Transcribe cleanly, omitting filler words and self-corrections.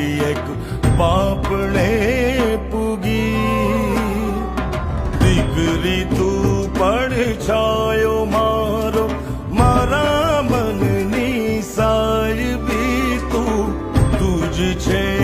એક બાપણે પૂગી દીકરી તું પડછાયો મારો મારા મનની સાહેબી તું જ છે